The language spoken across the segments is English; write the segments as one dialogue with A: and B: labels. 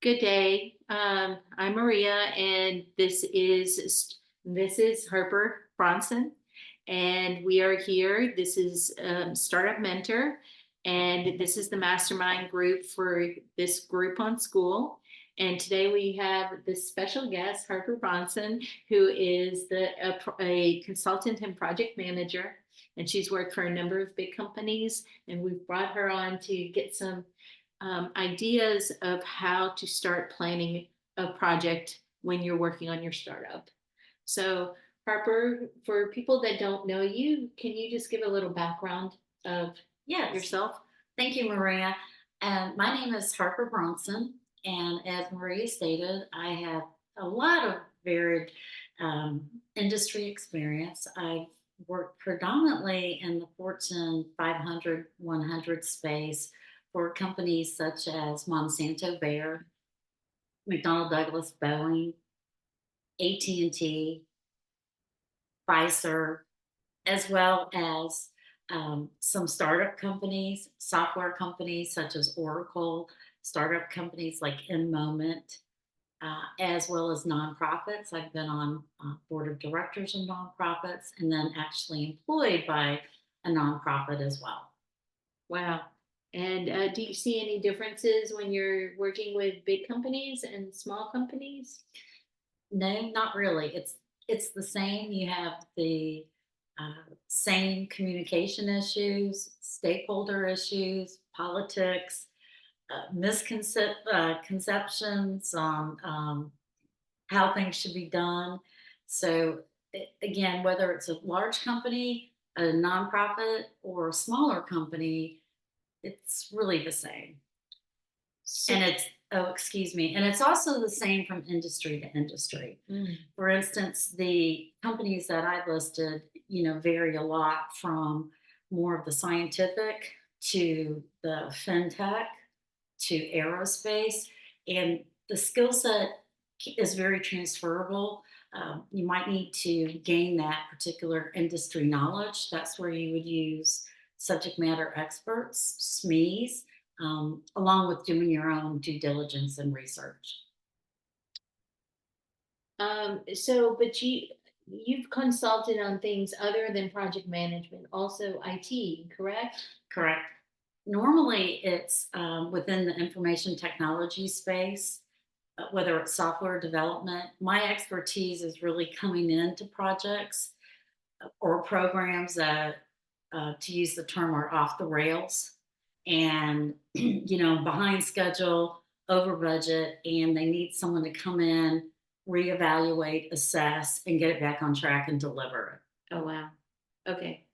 A: Good day. I'm Maria, and this is Harper Bronsan, and we are here. This is Startup Mentor, and this is the mastermind group for this group on school. And today we have this special guest, Harper Bronson, who is a consultant and project manager, and she's worked for a number of big companies. And we've brought her on to get some ideas of how to start planning a project when you're working on your startup. So, Harper, for people that don't know you, can you just give a little background of
B: Yes,
A: yourself?
B: thank you, Maria. My name is Harper Bronson, and as Maria stated, I have a lot of varied industry experience. I've worked predominantly in the Fortune 500, 100 space for companies such as Monsanto Bayer, McDonnell Douglas, Boeing, AT&T, Pfizer, as well as some startup companies, software companies such as Oracle, startup companies like InMoment, as well as nonprofits. I've been on board of directors of nonprofits and then actually employed by a nonprofit as well.
A: Wow. And do you see any differences when you're working with big companies and small companies?
B: No, not really. It's the same. You have the same communication issues, stakeholder issues, politics, misconceptions on how things should be done. So, again, whether it's a large company, a nonprofit, or a smaller company, it's really the same.
A: So,
B: And it's, oh, excuse me, and it's also the same from industry to industry.
A: mm,
B: For instance, the companies that I listed, vary a lot from more of the scientific to the fintech to aerospace, and the skill set is very transferable. You might need to gain that particular industry knowledge. That's where you would use subject matter experts, SMEs, along with doing your own due diligence and research.
A: but you've consulted on things other than project management, also IT, correct?
B: Correct. Normally, it's within the information technology space, whether it's software development. My expertise is really coming into projects or programs that, to use the term, are off the rails and behind schedule, over budget, and they need someone to come in, reevaluate, assess, and get it back on track and deliver
A: Oh, wow. Okay.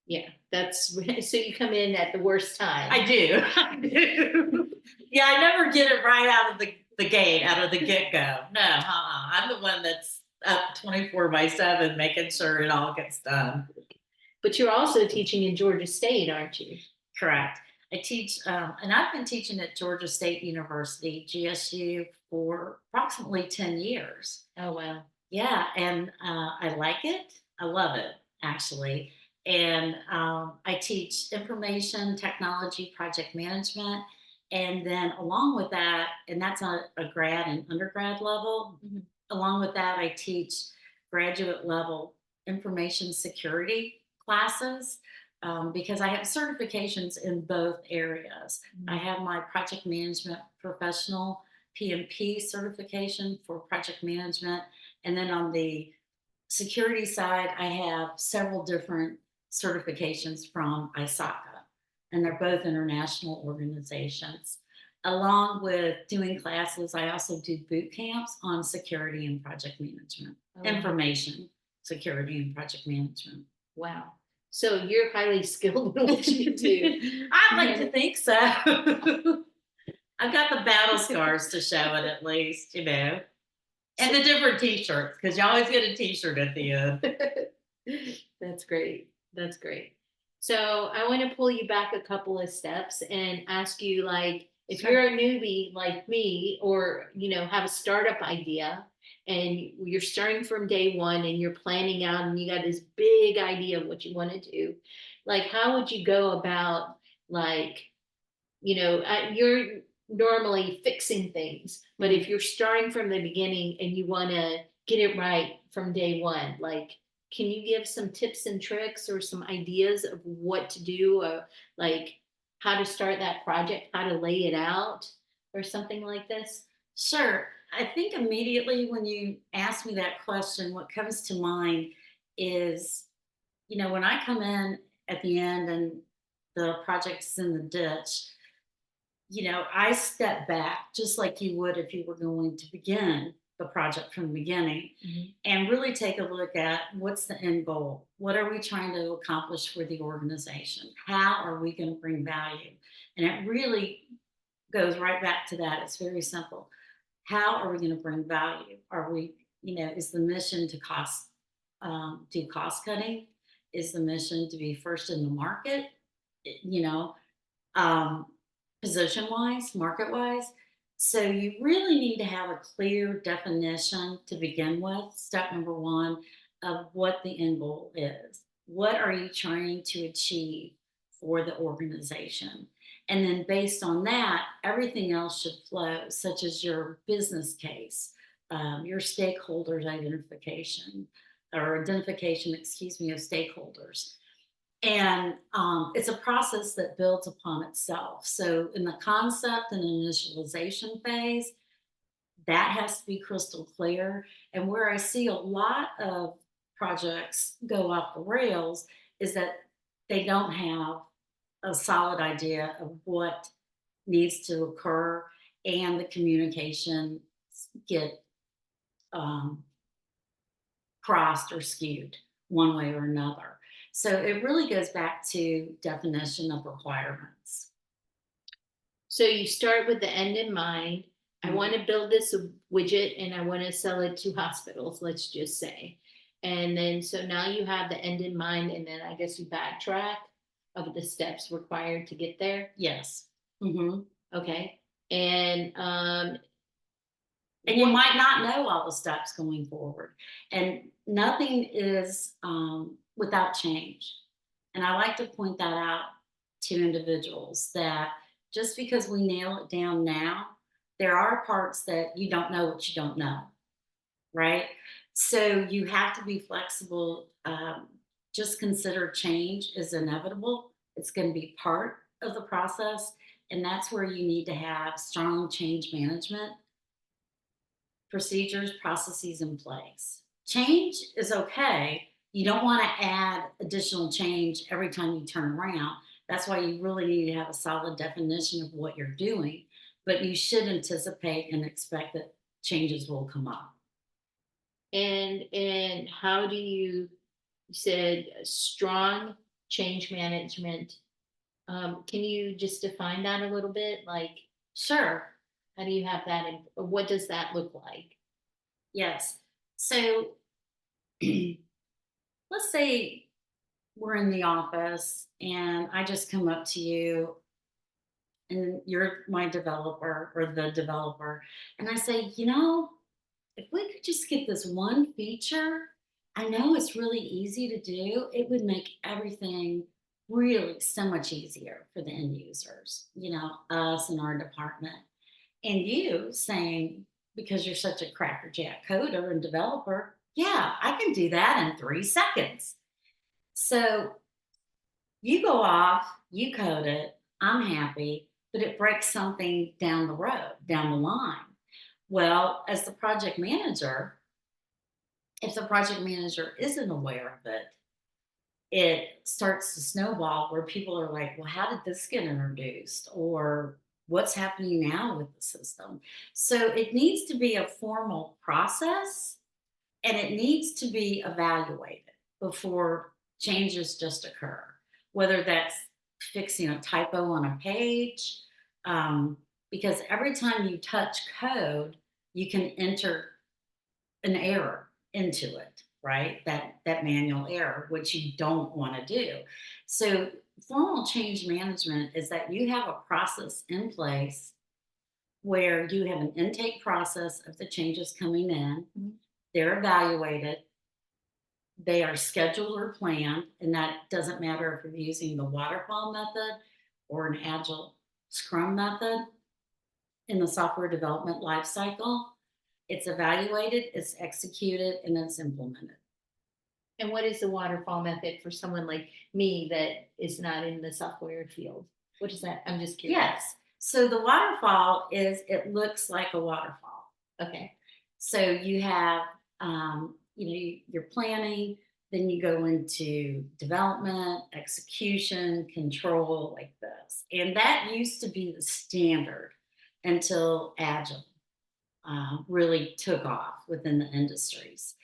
A: Yeah, that's so you come in at the worst
B: it.
A: time.
B: I do. I do. Yeah, I never get it right out of the gate, out of the get go. No, I'm the one that's up 24/7 making sure it all gets done.
A: But you're also teaching in Georgia State, aren't you?
B: Correct. I teach, and I've been teaching at Georgia State University, GSU, for approximately 10 years.
A: Oh, wow.
B: Yeah, and I like it. I love it, actually. And I teach information technology project management. And then along with that, and that's a grad and undergrad level,
A: Mhm.
B: along with that, I teach graduate level information security classes because I have certifications in both areas. I
A: Mhm.
B: have my project management professional PMP certification for project management. And then on the security side, I have several different certifications from ISACA, and they're both international organizations. Along with doing classes, I also do boot camps on security and project management,
A: Oh, wow.
B: information security and project management.
A: Wow. So you're highly skilled in what you do.
B: I'd like to think so. I've got the battle scars to show it at least. And the different t-shirts, because you always get a t-shirt at the end.
A: That's great. That's great. So I want to pull you back a couple of steps and ask you, like, if
B: Sure.
A: you're a newbie like me, or have a startup idea, and you're starting from day one and you're planning out and you got this big idea of what you want to do, like, how would you go about, like, you're normally fixing things. But if you're starting from the beginning and you want to get it right from day one, like, can you give some tips and tricks or some ideas of what to do, like how to start that project, how to lay it out, or something like this?
B: Sure. I think immediately when you ask me that question, what comes to mind is, when I come in at the end and the project's in the ditch, I step back just like you would if you were going to begin the project from the beginning
A: Mhm.
B: and really take a look at what's the end goal? What are we trying to accomplish for the organization? How are we going to bring value? And it really goes right back to that. It's very simple. How are we going to bring value? Are we, is the mission to do cost cutting? Is the mission to be first in the market? I- You know, um, Position wise, market wise. So you really need to have a clear definition to begin with. Step number one of what the end goal is. What are you trying to achieve for the organization? And then based on that, everything else should flow, such as your business case, your stakeholders identification, or identification, excuse me, of stakeholders, and it's a process that builds upon itself. So, in the concept and initialization phase, that has to be crystal clear. And where I see a lot of projects go off the rails is that they don't have a solid idea of what needs to occur, and the communication get um, crossed or skewed one way or another. So it really goes back to definition of requirements.
A: So you start with the end in mind. I
B: Mhm.
A: want to build this widget and I want to sell it to hospitals, let's just say. And then so now you have the end in mind, and then I guess you backtrack of the steps required to get there.
B: Yes. Hmm.
A: Okay. And
B: And you
A: what
B: might not know all the steps going forward. And nothing is without change. And I like to point that out to individuals that just because we nail it down now, there are parts that you don't know what you don't know, right? So you have to be flexible. Just consider change is inevitable. It's going to be part of the process. And that's where you need to have strong change management procedures, processes in place. Change is okay. You don't want to add additional change every time you turn around. That's why you really need to have a solid definition of what you're doing. But you should anticipate and expect that changes will come up.
A: and how do you said strong change management. Can you just define that a little bit? Like,
B: Sure.
A: how do you have that? What does that look like?
B: Yes. So let's say we're in the office and I just come up to you and you're my developer or the developer. And I say, if we could just get this one feature, I know it's really easy to do. It would make everything really so much easier for the end users, us and our department. And you saying, because you're such a crackerjack coder and developer, yeah, I can do that in 3 seconds. So you go off, you code it, I'm happy, but it breaks something down the road, down the line. Well, as the project manager, if the project manager isn't aware of it, it starts to snowball where people are like, well, how did this get introduced? Or what's happening now with the system? So it needs to be a formal process, and it needs to be evaluated before changes just occur, whether that's fixing a typo on a page, because every time you touch code, you can enter an error into it, right? That manual error, which you don't want to do. So formal change management is that you have a process in place where you have an intake process of the changes coming in.
A: Mhm.
B: They're evaluated, they are scheduled or planned, and that doesn't matter if you're using the waterfall method or an agile scrum method. in the software development life cycle. It's evaluated, it's executed, and it's implemented.
A: And what is the waterfall method for someone like me that is not in the software field? What is that? I'm just curious.
B: Yes. So the waterfall is it looks like a waterfall.
A: Okay.
B: So you have you're planning, then you go into development, execution, control like this. And that used to be the standard until Agile really took off within the industries.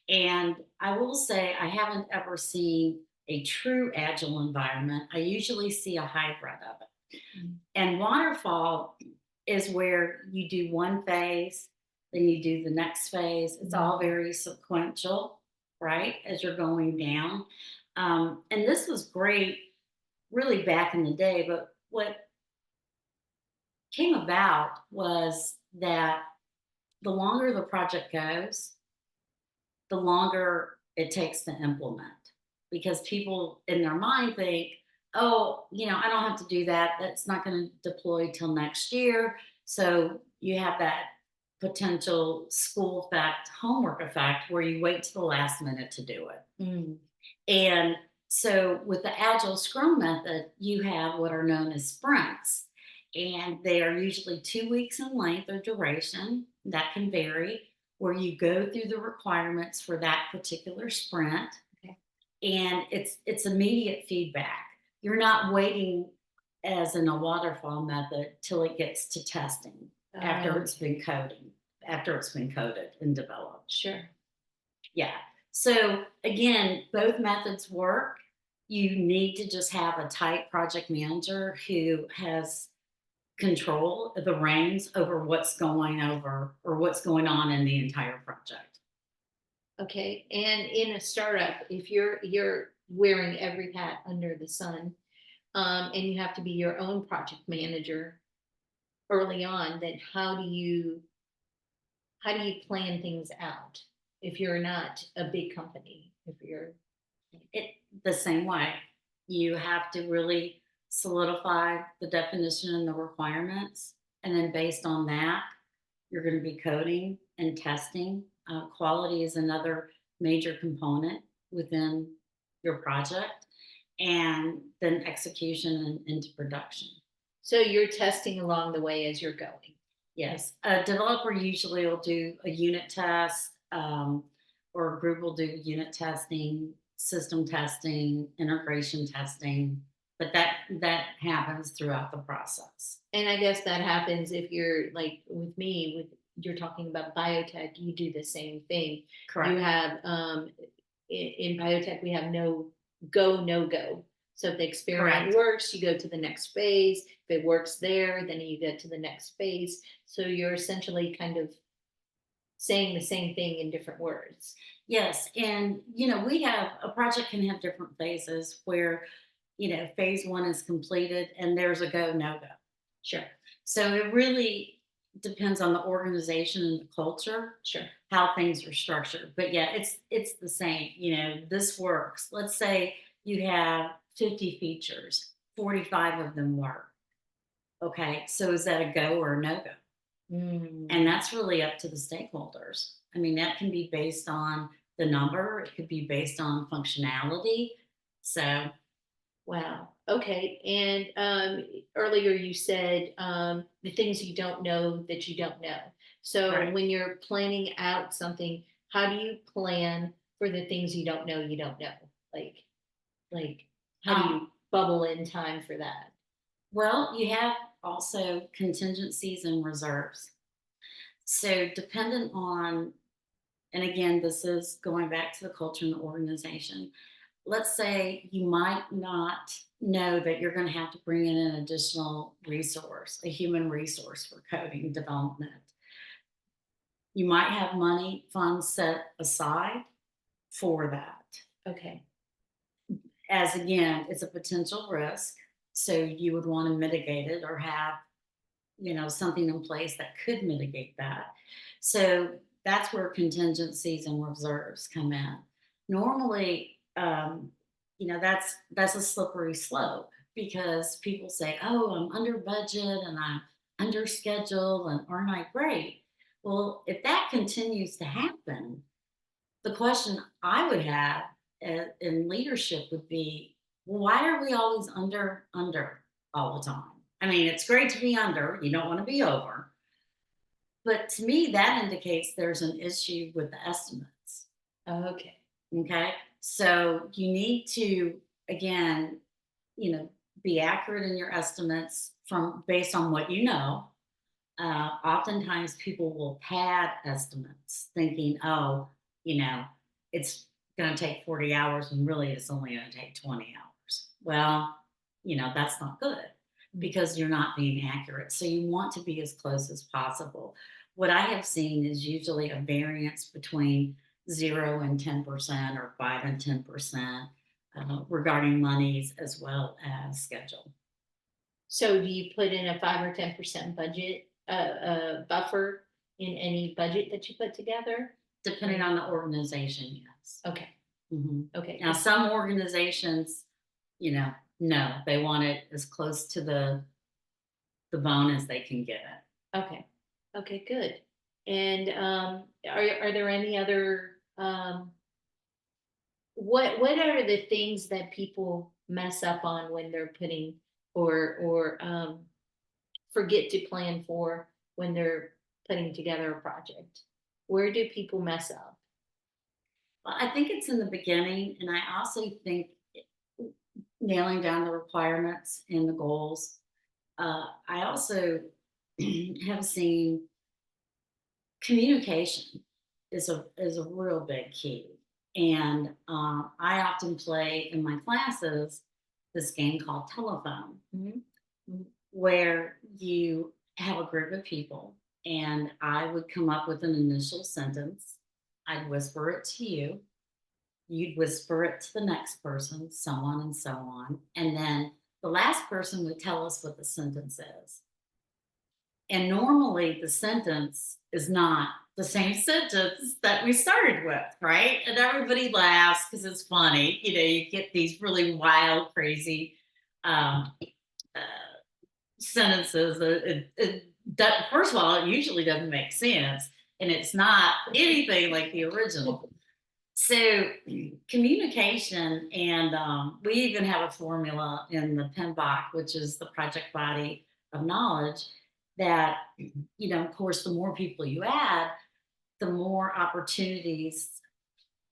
B: And I will say, I haven't ever seen a true Agile environment. I usually see a hybrid of it.
A: Mm.
B: And waterfall is where you do one phase, then you do the next phase. It's all very sequential, right, as you're going down. And this was great, really back in the day. But what came about was that the longer the project goes, the longer it takes to implement because people in their mind think, oh, I don't have to do that. That's not going to deploy till next year. So you have that potential school effect, homework effect, where you wait to the last minute to do it.
A: Mm.
B: And so with the Agile Scrum method, you have what are known as sprints. And they are usually 2 weeks in length or duration. That can vary, where you go through the requirements for that particular sprint.
A: Okay.
B: And it's immediate feedback. You're not waiting as in a waterfall method till it gets to testing after it's been coding, after it's been coded and developed.
A: Sure.
B: Yeah. So again, both methods work. You need to just have a tight project manager who has control the reins over what's going over or what's going on in the entire project.
A: Okay. And in a startup, if you're wearing every hat under the sun, and you have to be your own project manager early on, then how do you plan things out if you're not a big company? If you're
B: It the same way. You have to really solidify the definition and the requirements, and then based on that, you're going to be coding and testing. Quality is another major component within your project, and then execution and into production.
A: so you're testing along the way as you're going.
B: Yes, a developer usually will do a unit test, or a group will do unit testing, system testing, integration testing, but that happens throughout the process.
A: And I guess that happens if you're like with me, with you're talking about biotech, you do the same thing.
B: Correct.
A: You have in biotech, we have no go. So if the experiment
B: Correct.
A: works, you go to the next phase. If it works there, then you get to the next phase. So you're essentially kind of saying the same thing in different words.
B: Yes, and we have a project can have different phases where phase one is completed and there's a go no go.
A: Sure,
B: So it really depends on the organization and the culture
A: sure.
B: how things are structured. But yeah, it's the same. This works. Let's say you have 50 features, 45 of them work. Okay, so is that a go or a no go?
A: Mm.
B: And that's really up to the stakeholders. I mean, that can be based on the number, it could be based on functionality. So,
A: Wow. Okay. And earlier you said the things you don't know that you don't know. So
B: right.
A: when you're planning out something, how do you plan for the things you don't know you don't know? Like how do you bubble in time for that?
B: Well, you have also contingencies and reserves. So, dependent on, and again, this is going back to the culture and the organization. Let's say you might not know that you're going to have to bring in an additional resource, a human resource for coding development. You might have money funds set aside for that.
A: Okay.
B: As again, it's a potential risk. So you would want to mitigate it or have, something in place that could mitigate that. So that's where contingencies and reserves come in. Normally, that's a slippery slope because people say, "Oh, I'm under budget and under schedule and aren't I great? Well, if that continues to happen, the question I would have in leadership would be, well, why are we always under all the time? I mean, it's great to be under, you don't want to be over. But to me, that indicates there's an issue with the estimates.
A: Okay.
B: Okay. So you need to, again, be accurate in your estimates from based on what you know. Oftentimes people will pad estimates thinking, oh, you know, it's going to take 40 hours when really it's only going to take 20 hours. Well, that's not good because you're not being accurate. So you want to be as close as possible. What I have seen is usually a variance between 0 and 10% or 5 and 10% regarding monies as well as schedule.
A: So do you put in a 5 or 10% budget, buffer in any budget that you put together?
B: Depending on the organization, yes.
A: Okay. Okay.
B: Now, some organizations, no, they want it as close to the bone as they can get it.
A: Okay. Okay, good. And are there any other what are the things that people mess up on when they're putting or forget to plan for when they're putting together a project? Where do people mess up?
B: Well, I think it's in the beginning, and I also think nailing down the requirements and the goals. I also have seen communication is a real big key, and I often play in my classes this game called telephone,
A: Mhm.
B: where you have a group of people, and I would come up with an initial sentence. I'd whisper it to you. You'd whisper it to the next person, so on and so on. And then the last person would tell us what the sentence is. And normally the sentence is not the same sentence that we started with, right? And everybody laughs because it's funny. You get these really wild, crazy um, uh, sentences. First of all, it usually doesn't make sense, and it's not anything like the original. So communication, and we even have a formula in the PMBOK, which is the project body of knowledge, that, of course, the more people you add, the more opportunities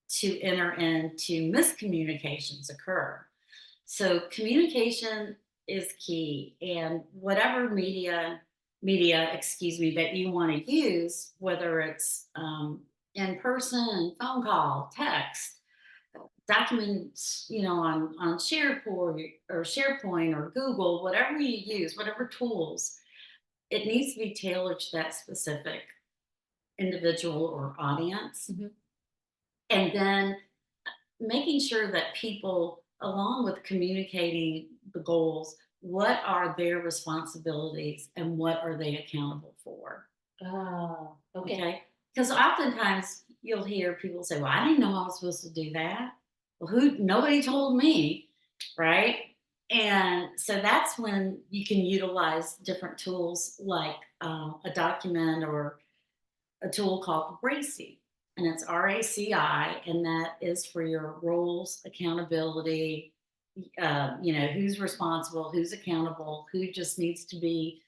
B: to enter into miscommunications occur. So communication is key, and whatever media, excuse me, that you want to use, whether it's in person, phone call, text, documents, on SharePoint or Google, whatever you use, whatever tools, it needs to be tailored to that specific individual or audience.
A: Mhm.
B: And then making sure that people, along with communicating the goals, what are their responsibilities and what are they accountable for?
A: Oh, okay.
B: Okay. Because oftentimes you'll hear people say, well, I didn't know I was supposed to do that. Well, nobody told me, right? And so that's when you can utilize different tools like a document or a tool called RACI. And it's RACI, and that is for your roles, accountability, who's responsible, who's accountable, who just needs to be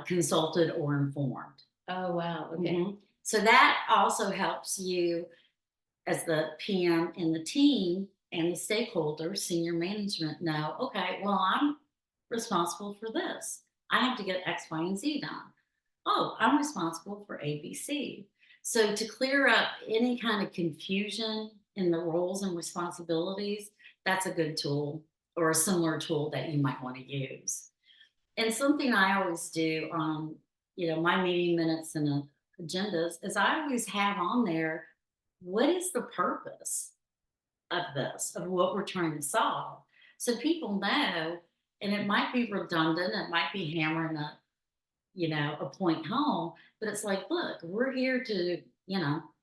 B: consulted or informed.
A: Oh, wow. Okay.
B: So that also helps you as the PM and the team and the stakeholders, senior management know, okay, well, I'm responsible for this. I have to get X, Y, and Z done. Oh, I'm responsible for ABC. So to clear up any kind of confusion in the roles and responsibilities, that's a good tool or a similar tool that you might want to use. And something I always do on, my meeting minutes and agendas is I always have on there, what is the purpose of this, of what we're trying to solve? So people know, and it might be redundant, it might be hammering a point home, but it's like, look, we're here to,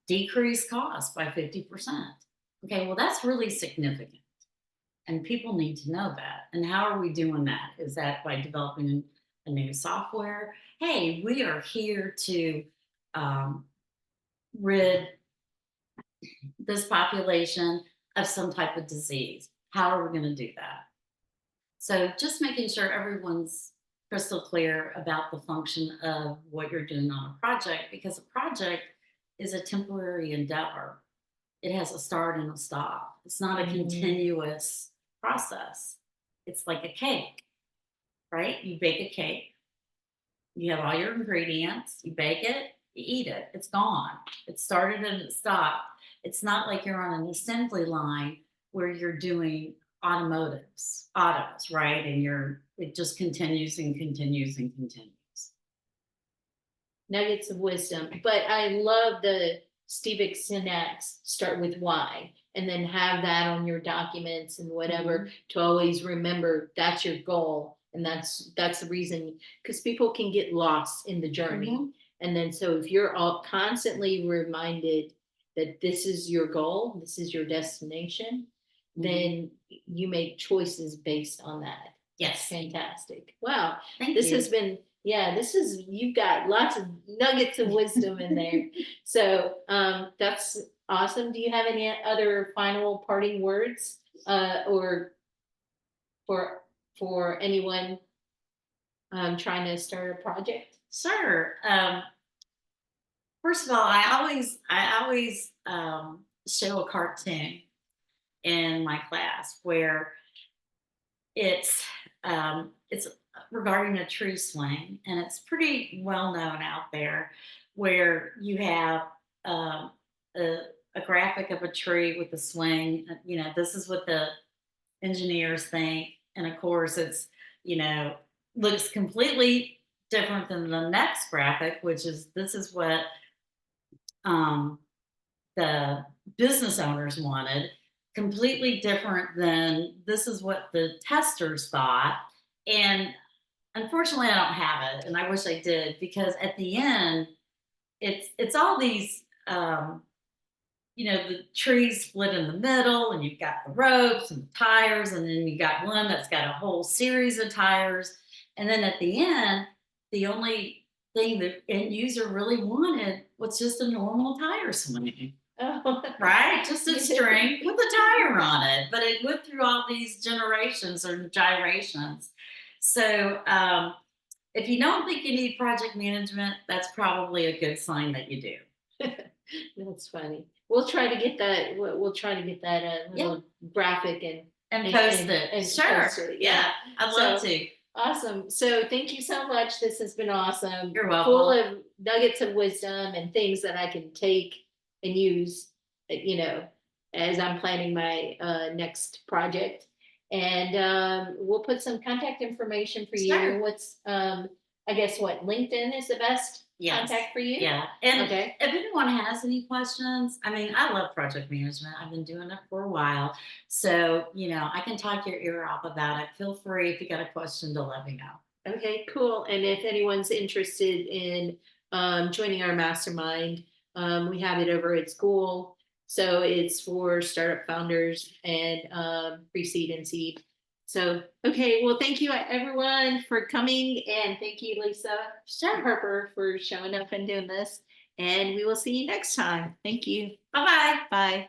B: decrease costs by 50%. Okay, well, that's really significant. And people need to know that. And how are we doing that? Is that by developing a new software. Hey, we are here to um, rid this population of some type of disease. How are we going to do that? So just making sure everyone's crystal clear about the function of what you're doing on a project, because a project is a temporary endeavor. It has a start and a stop. It's not a continuous process. It's like a cake, right? You bake a cake, you have all your ingredients, you bake it, you eat it, it's gone. It started and it stopped. It's not like you're on an assembly line where you're doing autos, right? And it just continues and continues and continues.
A: Nuggets of wisdom. But I love the Stevic synapse, start with why, and then have that on your documents and whatever to always remember that's your goal. And that's the reason, because people can get lost in the journey. And then so if you're all constantly reminded that this is your goal, this is your destination, then you make choices based on that.
B: Yes.
A: Fantastic. Wow.
B: Thank
A: This
B: you.
A: has been, yeah, you've got lots of nuggets of wisdom in there. So that's awesome. Do you have any other final parting words or for anyone trying to start a project?
B: Sure. First of all, I always show a cartoon in my class where it's regarding a tree swing, and it's pretty well known out there, where you have a, a graphic of a tree with a swing. This is what the engineers think, and of course, looks completely different than the next graphic, which is this is what um, the business owners wanted, completely different than this is what the testers thought. And unfortunately, I don't have it, and I wish I did, because at the end, it's all these the trees split in the middle, and you've got the ropes and the tires, and then you got one that's got a whole series of tires. And then at the end, the only thing the end user really wanted was just a normal tire swing.
A: Oh.
B: Right? Just a string with a tire on it. But it went through all these generations or gyrations. So if you don't think you need project management, that's probably a good sign that you do.
A: That's funny. We'll try to get that. We'll try to get that little graphic
B: And post it.
A: and
B: Sure.
A: post it.
B: Yeah. I'd love to.
A: Awesome. So thank you so much. This has been awesome.
B: You're welcome.
A: Full of nuggets of wisdom and things that I can take and use, as I'm planning my next project. And we'll put some contact information for
B: Sure.
A: you. What's I guess what LinkedIn is the best contact for you?
B: Yeah. And
A: Okay.
B: if anyone has any questions, I mean, I love project management. I've been doing it for a while. So, I can talk your ear off about it. Feel free, if you got a question, to let me know.
A: Okay, cool. And if anyone's interested in joining our mastermind, we have it over at school. So it's for startup founders and pre-seed and seed. So, okay, well, thank you everyone for coming. And thank you, Lisa Harper, for showing up and doing this. And we will see you next time. Thank you.
B: Bye-bye.
A: Bye.